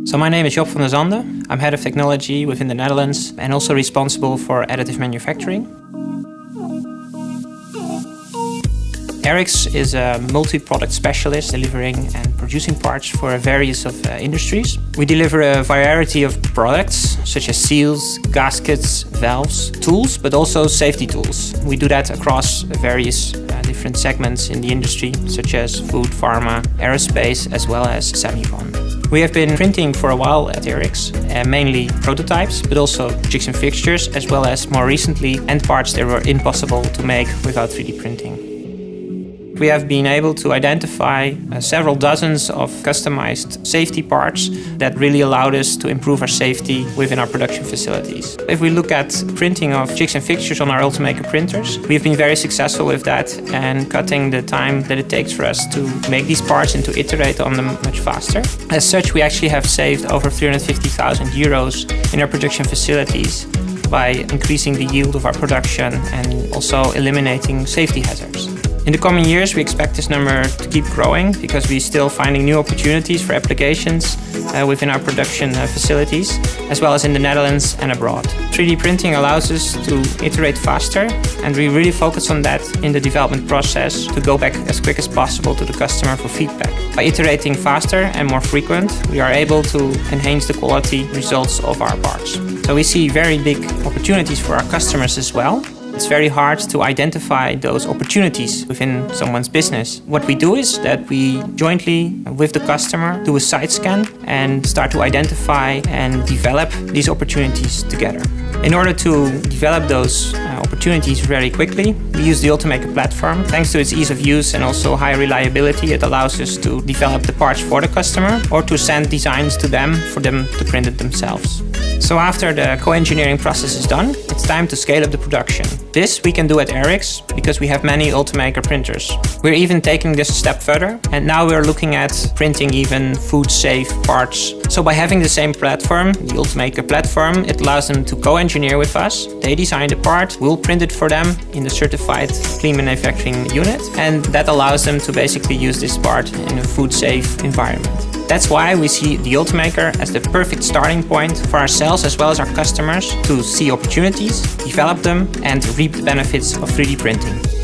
So my name is Job van der Zande. I'm head of technology within the Netherlands and also responsible for additive manufacturing. ERIKS is a multi-product specialist delivering and producing parts for various industries. We deliver a variety of products such as seals, gaskets, valves, tools, but also safety tools. We do that across various different segments in the industry such as food, pharma, aerospace, as well as semicon. We have been printing for a while at ERIKS, mainly prototypes, but also jigs and fixtures, as well as more recently end parts that were impossible to make without 3D printing. We have been able to identify several dozens of customized safety parts that really allowed us to improve our safety within our production facilities. If we look at printing of jigs and fixtures on our Ultimaker printers, we've been very successful with that and cutting the time that it takes for us to make these parts and to iterate on them much faster. As such, we actually have saved over 350,000 euros in our production facilities by increasing the yield of our production and also eliminating safety hazards. In the coming years, we expect this number to keep growing because we're still finding new opportunities for applications within our production facilities, as well as in the Netherlands and abroad. 3D printing allows us to iterate faster, and we really focus on that in the development process to go back as quick as possible to the customer for feedback. By iterating faster and more frequent, we are able to enhance the quality results of our parts. So we see very big opportunities for our customers as well. It's very hard to identify those opportunities within someone's business. What we do is that we jointly with the customer do a side scan and start to identify and develop these opportunities together. In order to develop those opportunities very quickly, we use the Ultimaker platform. Thanks to its ease of use and also high reliability, it allows us to develop the parts for the customer or to send designs to them for them to print it themselves. So after the co-engineering process is done, it's time to scale up the production. This we can do at ERIKS because we have many Ultimaker printers. We're even taking this a step further, and now we're looking at printing even food-safe parts. So by having the same platform, the Ultimaker platform, it allows them to co-engineer with us. They design the part, we'll print it for them in the certified clean manufacturing unit, and that allows them to basically use this part in a food-safe environment. That's why we see the Ultimaker as the perfect starting point for ourselves as well as our customers to see opportunities, develop them, and reap the benefits of 3D printing.